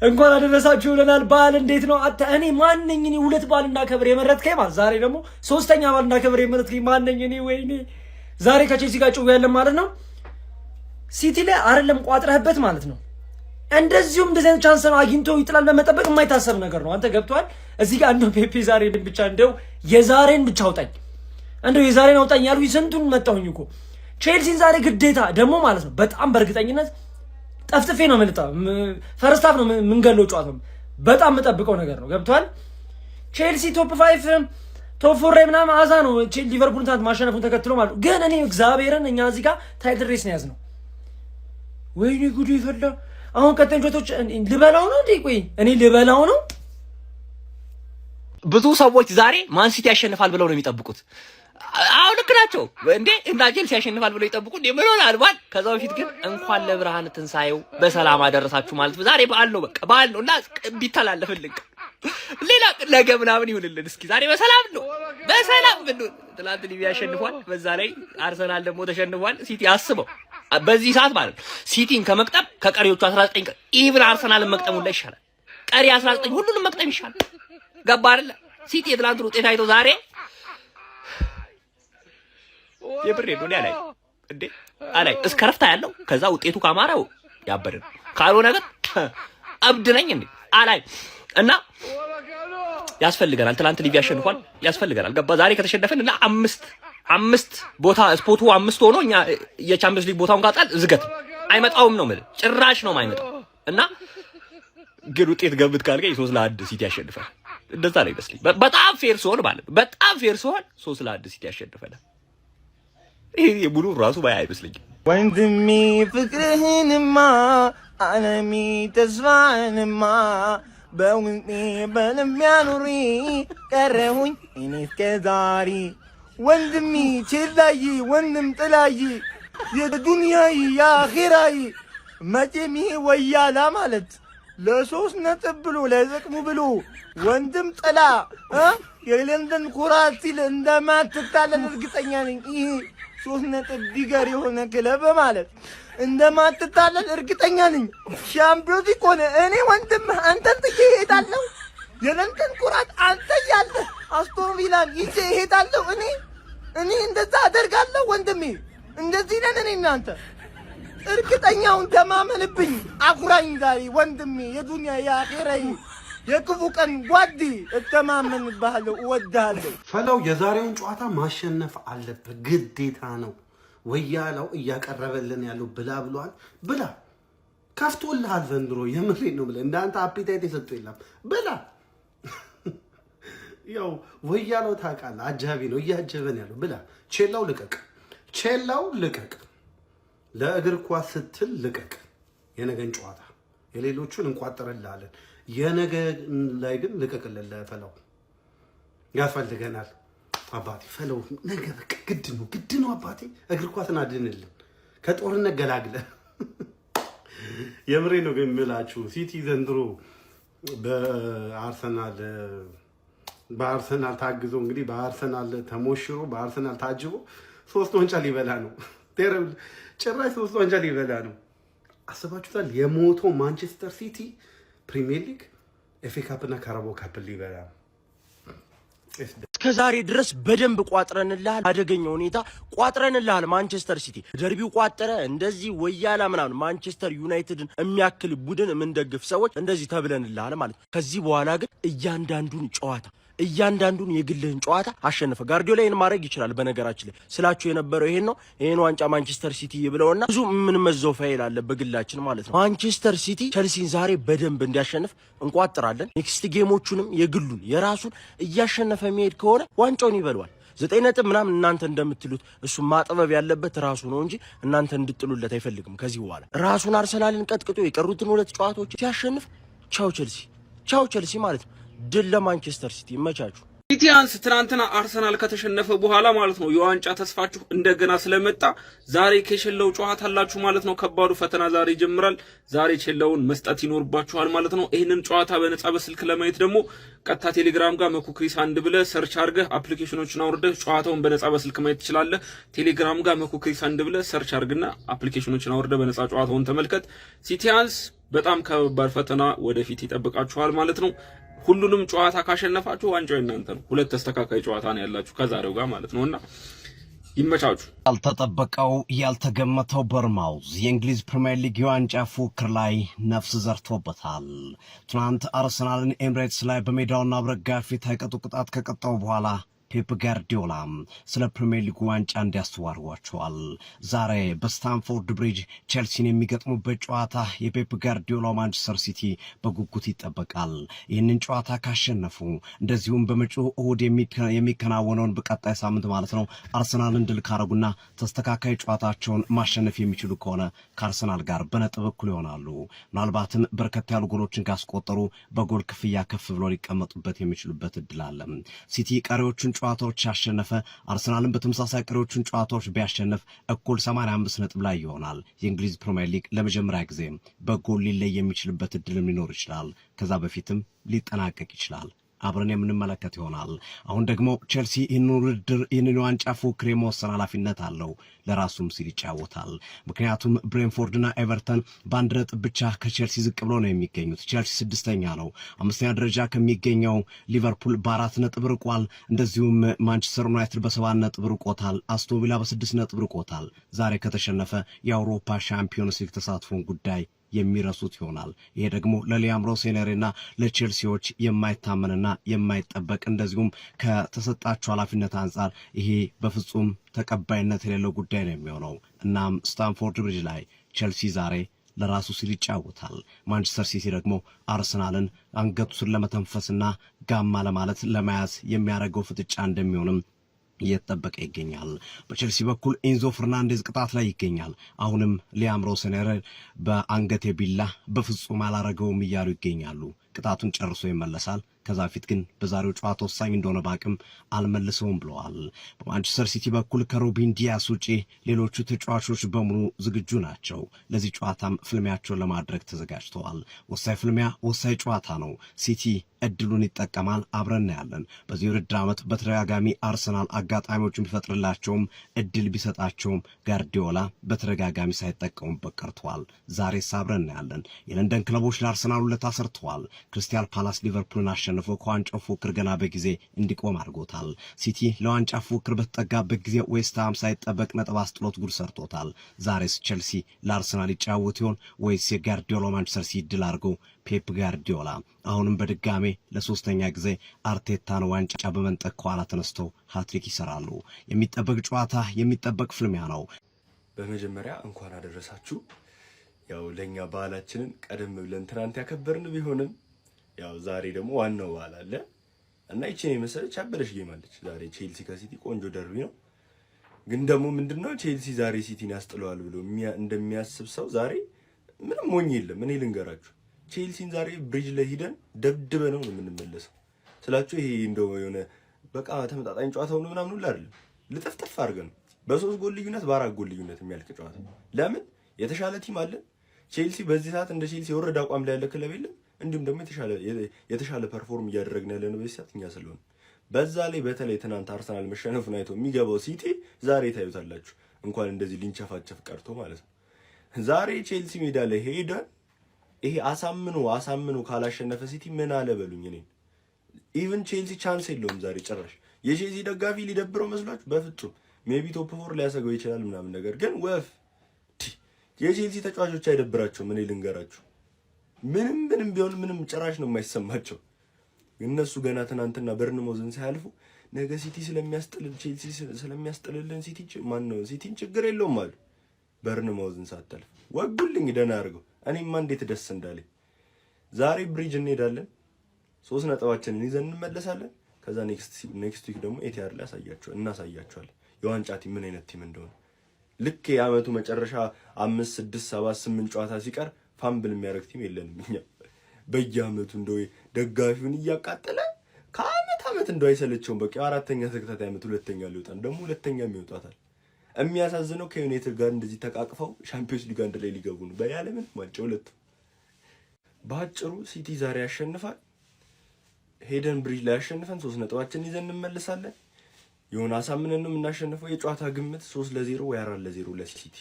እንኳን አደረሳችሁ ብለናል። በዓል እንዴት ነው? እኔ ማንኝ እኔ ሁለት በዓል እንዳከብር የመረጥከኝ ማለት ዛሬ ደግሞ ሶስተኛ በዓል እንዳከብር የመረጥከኝ ማንኝ እኔ? ወይኔ ዛሬ ከቼልሲ ጋር ጭው ያለን ማለት ነው። ሲቲ ላይ አይደለም ቋጥረህበት ማለት ነው። እንደዚሁም እንደዚህ አይነት ቻንስ ነው አግኝቶ ይጥላል ለመጠበቅ የማይታሰብ ነገር ነው። አንተ ገብቷል። እዚህ ጋር እንደው ፔፔ ዛሬ ብቻ እንደው የዛሬን ብቻ አውጣኝ፣ እንደው የዛሬን አውጣኝ ያሉ ስንቱን መጣሁኝ እኮ ቼልሲን ዛሬ ግዴታ ደግሞ ማለት ነው። በጣም በእርግጠኝነት ጠፍጥፌ ነው መልጣ ፈርስት ሃፍ ነው ምንገለው ጨዋታው በጣም የምጠብቀው ነገር ነው። ገብቷል። ቼልሲ ቶፕ 5 ቶፕ 4 ላይ ምናምን አዛ ነው ሊቨርፑልን ታንት ማሸነፉን ተከትሎ ማለት ግን እኔ እግዚአብሔርን እኛ እዚህ ጋር ታይትል ሬስ ነው ያዝነው። ወይኔ ጉዱ ይፈላ። አሁን ቀጣይ ጆቶች ልበላው ነው እንዴ? ቆይ እኔ ልበላው ነው። ብዙ ሰዎች ዛሬ ማን ሲቲ ያሸንፋል ብለው ነው የሚጠብቁት። አሁን ልክ ናቸው እንዴ? እና ቼልሲ ያሸንፋል ብለው ይጠብቁ እንዴ? ምን ሆነ አልባል። ከዛ በፊት ግን እንኳን ለብርሃነ ትንሳኤው በሰላም አደረሳችሁ ማለት ዛሬ በዓል ነው፣ በቃ በዓል ነው እና ቢተላለፍልን ሌላ ነገ ምናምን ይሁንልን። እስኪ ዛሬ በሰላም ነው፣ በሰላም ብንሆን። ትናንት ሊቪያ ያሸንፏል፣ በዛ ላይ አርሰናል ደግሞ ተሸንፏል። ሲቲ አስበው በዚህ ሰዓት ማለት ነው ሲቲን ከመቅጠም ከቀሪዎቹ 19 ኢቭን አርሰናልን መቅጠሙ ላይ ይሻላል። ቀሪ 19 ሁሉንም መቅጠም ይሻላል። ገባ አይደለ? ሲቲ የትናንቱን ውጤት አይቶ ዛሬ የብሬ ነው ላይ እንዴ አላይ እስከረፍታ ያለው ከዛ ውጤቱ ካማረው ያበደን ካልሆነ ግን አብድ ነኝ እንዴ አላይ እና ያስፈልገናል። ትናንት ሊቪያ ያሸንፏል፣ ያስፈልገናል። ገባ ዛሬ ከተሸነፈን እና አምስት ቦታ ስፖርቱ 5 ሆኖ እኛ የቻምፒየንስ ሊግ ቦታውን ካጣል ዝገት አይመጣውም ነው ማለት ጭራሽ ነው የማይመጣው። እና ግን ውጤት ገብት ካልከኝ 3-1 ሲቲ ያሸንፋል። እንደዛ ነው ይመስልኝ። በጣም ፌር ሲሆን ማለት ነው፣ በጣም ፌር ሲሆን 3-1 ሲቲ ያሸንፋል። ይሄ የሙሉ ራሱ ባይ አይመስልኝም። ወንድሜ ፍቅርህንማ ዓለሚ ተስፋህንማ በውኔ በለሚያኑሪ ቀረሁኝ እኔ እስከዛሬ ወንድሜ ቼላይ ወንድም ጥላይ የዱንያይ የአኺራይ መቼም ይሄ ወያላ ማለት ለሶስት ነጥብ ብሎ ለጥቅሙ ብሎ ወንድም ጥላ የለንደን ኩራት ሲል እንደማትታለን እርግጠኛ ነኝ። ይሄ 3 ነጥብ ቢገር የሆነ ክለብ ማለት እንደማትታለን እርግጠኛ ነኝ። ሻምፒዮንስ ሊግ ሆነ እኔ ወንድም አንተን ጥዬ እሄዳለሁ። የለንደን ኩራት አንተ ያለ አስቶን ቪላን ይዤ እሄዳለሁ። እኔ እንደዛ አደርጋለሁ ወንድሜ። እንደዚህ ነን እኔ እናንተ። እርግጠኛውን ተማመንብኝ፣ አኩራኝ ዛሬ ወንድሜ። የዱንያ የአኺራይ የክፉ ቀን ጓዴ እተማመንብሃለሁ፣ እወድሃለሁ። ፈላው የዛሬውን ጨዋታ ማሸነፍ አለበት፣ ግዴታ ነው። ወያላው እያቀረበልን ያለው ብላ ብሏል። ብላ ከፍቶልሃል ዘንድሮ። የምሬን ነው ብለህ እንዳንተ አፒታይት የሰጠው የለም። ብላ ያው ወያላው ታውቃለህ፣ አጃቢ ነው፣ እያጀበን ያለው። ብላ ቼላው ልቀቅ፣ ቼላው ልቀቅ፣ ለእግር ኳስ ስትል ልቀቅ። የነገን ጨዋታ የሌሎቹን እንቋጠርልሃለን፣ የነገ ላይ ግን ልቀቅልን። ለፈላው ያስፈልገናል አባቴ። ፈላው ነገ በቃ ግድ ነው አባቴ። እግር ኳስን አድንልን፣ ከጦርነት ገላግለን። የምሬ ነው ግን የምላችሁ ሲቲ ዘንድሮ በአርሰናል ታግዞ እንግዲህ በአርሰናል ተሞሽሮ በአርሰናል ታጅቦ 3 ዋንጫ ሊበላ ነው። ቴረብል ጭራሽ 3 ዋንጫ ሊበላ ነው። አስባችሁታል? የሞቶ ማንቸስተር ሲቲ ፕሪሚየር ሊግ፣ ኤፍኤ ካፕ እና ካራባኦ ካፕ ሊበላ ነው። እስከዛሬ ድረስ በደንብ ቋጥረንልሃል፣ አደገኛ ሁኔታ ቋጥረንልሃል። ማንቸስተር ሲቲ ደርቢው ቋጠረ እንደዚህ ወያላ ምናምን ማንቸስተር ዩናይትድን የሚያክል ቡድን የምንደግፍ ሰዎች እንደዚህ ተብለንልሃል ማለት ነው። ከዚህ በኋላ ግን እያንዳንዱን የግልህን ጨዋታ አሸነፈ። ጋርዲዮላ ይሄን ማድረግ ይችላል። በነገራችን ላይ ስላችሁ የነበረው ይሄን ነው። ይሄን ዋንጫ ማንቸስተር ሲቲ ይብለውና ብዙ ምን መዘው ፋይል አለ በግላችን ማለት ነው። ማንቸስተር ሲቲ ቸልሲን ዛሬ በደንብ እንዲያሸንፍ እንቋጥራለን። ኔክስት ጌሞቹንም የግሉን የራሱን እያሸነፈ የሚሄድ ከሆነ ዋንጫውን ይበለዋል። 9 ነጥብ ምናምን እናንተ እንደምትሉት እሱ ማጥበብ ያለበት ራሱ ነው እንጂ እናንተ እንድጥሉለት አይፈልግም። ከዚህ በኋላ ራሱን አርሰናልን ቀጥቅጦ የቀሩትን 2 ጨዋታዎች ሲያሸንፍ ቻው ቸልሲ ማለት ነው። ድል ለማንቸስተር ሲቲ፣ ይመቻችሁ። ሲቲያንስ ትናንትና አርሰናል ከተሸነፈ በኋላ ማለት ነው የዋንጫ ተስፋችሁ እንደገና ስለመጣ ዛሬ ከሸለው ጨዋታ አላችሁ ማለት ነው። ከባዱ ፈተና ዛሬ ይጀምራል። ዛሬ ቸለውን መስጠት ይኖርባችኋል ማለት ነው። ይሄንን ጨዋታ በነፃ በስልክ ለማየት ደግሞ ቀጥታ ቴሌግራም ጋር መኩክሪስ አንድ ብለህ ሰርች አድርገህ አፕሊኬሽኖችን አውርደህ ጨዋታውን በነፃ በስልክ ማየት ትችላለህ። ቴሌግራም ጋር መኩክሪስ አንድ ብለህ ሰርች አድርግና አፕሊኬሽኖችን አውርደህ በነፃ ጨዋታውን ተመልከት። ሲቲያንስ በጣም ከባድ ፈተና ወደፊት ይጠብቃችኋል ማለት ነው። ሁሉንም ጨዋታ ካሸነፋችሁ ዋንጫው እናንተ ነው። ሁለት ተስተካካይ ጨዋታ ነው ያላችሁ ከዛሬው ጋር ማለት ነውና ይመቻችሁ። ያልተጠበቀው ያልተገመተው ቦርንማውዝ የእንግሊዝ ፕሪሚየር ሊግ የዋንጫ ፉክክር ላይ ነፍስ ዘርቶበታል። ትናንት አርሰናልን ኤምሬትስ ላይ በሜዳውና በደጋፊ ታይቀጡ ቅጣት ከቀጣው በኋላ ፔፕ ጋርዲዮላ ስለ ፕሪሚየር ሊጉ ዋንጫ እንዲያስተዋርዋቸዋል። ዛሬ በስታንፎርድ ብሪጅ ቼልሲን የሚገጥሙበት ጨዋታ የፔፕ ጋርዲዮላ ማንቸስተር ሲቲ በጉጉት ይጠበቃል። ይህንን ጨዋታ ካሸነፉ እንደዚሁም በመጪው እሁድ የሚከናወነውን በቀጣይ ሳምንት ማለት ነው አርሰናልን ድል ካረጉና ተስተካካይ ጨዋታቸውን ማሸነፍ የሚችሉ ከሆነ ከአርሰናል ጋር በነጥብ እኩል ይሆናሉ። ምናልባትም በርከት ያሉ ጎሎችን ካስቆጠሩ በጎል ክፍያ ከፍ ብሎ ሊቀመጡበት የሚችሉበት እድል አለ። ሲቲ ቀሪዎቹን ጨዋታዎች ያሸነፈ አርሰናልን በተመሳሳይ ቀሪዎቹን ጨዋታዎች ቢያሸነፍ እኩል 85 ነጥብ ላይ ይሆናል። የእንግሊዝ ፕሪሚየር ሊግ ለመጀመሪያ ጊዜ በጎል ሊለይ የሚችልበት እድልም ሊኖር ይችላል። ከዛ በፊትም ሊጠናቀቅ ይችላል። አብረን የምንመለከት ይሆናል። አሁን ደግሞ ቼልሲ ይህንን ዋንጫ ፉክክር የመወሰን ኃላፊነት አለው። ለራሱም ሲል ይጫወታል። ምክንያቱም ብሬንፎርድና ኤቨርተን በአንድ ነጥብ ብቻ ከቼልሲ ዝቅ ብሎ ነው የሚገኙት። ቼልሲ 6ኛ ነው። 5ኛ ደረጃ ከሚገኘው ሊቨርፑል በ4 ነጥብ ርቋል። እንደዚሁም ማንቸስተር ዩናይትድ በ7 ነጥብ ርቆታል። አስቶን ቪላ በ6 ነጥብ ርቆታል። ዛሬ ከተሸነፈ የአውሮፓ ሻምፒዮንስ ሊግ ተሳትፎን ጉዳይ የሚረሱት ይሆናል። ይሄ ደግሞ ለሊያም ሮሴኔሪና ለቼልሲዎች የማይታመንና የማይጠበቅ እንደዚሁም ከተሰጣቸው ኃላፊነት አንጻር ይሄ በፍጹም ተቀባይነት የሌለው ጉዳይ ነው የሚሆነው። እናም ስታንፎርድ ብሪጅ ላይ ቼልሲ ዛሬ ለራሱ ሲል ይጫወታል። ማንቸስተር ሲቲ ደግሞ አርሰናልን አንገቱ ስር ለመተንፈስና ጋማ ለማለት ለመያዝ የሚያደርገው ፍጥጫ እንደሚሆንም እየተጠበቀ ይገኛል። በቼልሲ በኩል ኢንዞ ፈርናንዴዝ ቅጣት ላይ ይገኛል። አሁንም ሊያም ሮሴኔሪ በአንገቴ ቢላ በፍጹም አላረገውም እያሉ ይገኛሉ። ቅጣቱን ጨርሶ ይመለሳል። ከዛ በፊት ግን በዛሬው ጨዋታ ወሳኝ እንደሆነ ባቅም አልመልሰውም ብለዋል። በማንቸስተር ሲቲ በኩል ከሩበን ዲያስ ውጪ ሌሎቹ ተጫዋቾች በሙሉ ዝግጁ ናቸው። ለዚህ ጨዋታም ፍልሚያቸውን ለማድረግ ተዘጋጅተዋል። ወሳኝ ፍልሚያ፣ ወሳኝ ጨዋታ ነው። ሲቲ እድሉን ይጠቀማል። አብረን ያለን በዚህ ውድድር ዓመት በተደጋጋሚ አርሰናል አጋጣሚዎችን ቢፈጥርላቸውም እድል ቢሰጣቸውም ጋርዲዮላ በተደጋጋሚ ሳይጠቀሙበት ቀርተዋል። ዛሬስ አብረን ያለን የለንደን ክለቦች ለአርሰናል ውለታ ሰርተዋል። ክሪስታል ፓላስ ሊቨርፑልን አሸንፎ ከዋንጫው ፉክክር ገና በጊዜ እንዲቆም አድርጎታል። ሲቲ ለዋንጫ ፉክክር በተጠጋበት ጊዜ ዌስትሃም ሳይጠበቅ ነጥብ አስጥሎት ጉድ ሰርቶታል። ዛሬስ ቼልሲ ለአርሰናል ይጫወት ይሆን ወይስ የጋርዲዮላ ማንቸስተር ሲቲ ድል አድርገው ፔፕ ጋርዲዮላ አሁንም በድጋሜ ለሶስተኛ ጊዜ አርቴታን ዋንጫ በመንጠቅ ከኋላ ተነስተው ሃትሪክ ይሰራሉ? የሚጠበቅ ጨዋታ፣ የሚጠበቅ ፍልሚያ ነው። በመጀመሪያ እንኳን አደረሳችሁ። ያው ለኛ በዓላችንን ቀደም ብለን ትናንት ያከበርን ቢሆንም ያው ዛሬ ደግሞ ዋናው በዓል አለ እና ይቺን የመሰለች አበረሽ ጌም አለች ዛሬ ቼልሲ ከሲቲ ቆንጆ ደርቢ ነው። ግን ደግሞ ምንድነው ቼልሲ ዛሬ ሲቲን ያስጥለዋል ብሎ እንደሚያስብ ሰው ዛሬ ምንም ሞኝ የለም። እኔ ልንገራችሁ ቼልሲን ዛሬ ብሪጅ ላይ ሄደን ደብድበ ነው የምንመለሰው ስላችሁ። ይሄ እንደው የሆነ በቃ ተመጣጣኝ ጨዋታ ሆኖ ምናምን ሁሉ አይደለም። ልጥፍጥፍ አድርገን በ3 ጎል ልዩነት በ4 ጎል ልዩነት የሚያልቅ ጨዋታ። ለምን የተሻለ ቲም አለ። ቼልሲ በዚህ ሰዓት እንደ ቼልሲ የወረደ አቋም ላይ ያለ ክለብ የለም። እንዲሁም ደግሞ የተሻለ ፐርፎርም እያደረግን ያለነው በዚህ ሰዓት እኛ ስለሆነ በዛ ላይ በተለይ ትናንት አርሰናል መሸነፉን አይቶ የሚገባው ሲቲ ዛሬ ታዩታላችሁ። እንኳን እንደዚህ ሊንቸፋቸፍ ቀርቶ ማለት ነው። ዛሬ ቼልሲ ሜዳ ላይ ሄደን ይሄ አሳምኖ ካላሸነፈ ሲቲ ምን አለ በሉኝ። እኔ ኢቭን ቼልሲ ቻንስ የለውም ዛሬ ጭራሽ። የቼልሲ ደጋፊ ሊደብረው መስሏችሁ? በፍጹም ሜቢ ቶፕ 4 ሊያሰገው ይችላል ምናምን ነገር ግን ወፍ የቼልሲ ተጫዋቾች አይደብራቸውም። እኔ ልንገራችሁ ምንም ቢሆን ምንም ጭራሽ ነው የማይሰማቸው። እነሱ ገና ትናንትና በርንሞዝን ሳያልፉ ነገ ሲቲ ስለሚያስጥልን ቼልሲ ስለሚያስጥልልን ሲቲን ችግር የለውም አሉ። በርንሞዝን ሳታልፍ ወጉልኝ ደህና አድርገው። እኔማ እንዴት ደስ እንዳለኝ። ዛሬ ብሪጅ እንሄዳለን፣ 3 ነጥባችንን ይዘን እንመለሳለን። ከዛ ኔክስት ዊክ ደግሞ ኤቲአር ላይ እናሳያቸዋለን የዋንጫ ቲም ምን አይነት ቲም እንደሆነ። ልክ የዓመቱ መጨረሻ 5 6 7 8 ጨዋታ ሲቀር ፋምብል የሚያደርግ ቲም የለንም እኛ። በየዓመቱ እንደው ደጋፊውን እያቃጠለ ከዓመት እንደው አይሰለቸውም። በቃ 4ኛ ተከታታይ ዓመት 2ኛ ሊወጣን ደግሞ 2ኛም ይወጣታል። የሚያሳዝነው ከዩናይትድ ጋር እንደዚህ ተቃቅፈው ሻምፒዮንስ ሊግ አንድ ላይ ሊገቡ ነው በያለምን ዋንጫ ሁለቱ። በአጭሩ ሲቲ ዛሬ ያሸንፋል። ሄደን ብሪጅ ላይ ያሸንፈን 3 ነጥባችንን ይዘን እንመለሳለን። የሆነ አሳምነን ነው የምናሸንፈው። የጨዋታ ግምት 3-0 ወይ 4-0 ለሲቲ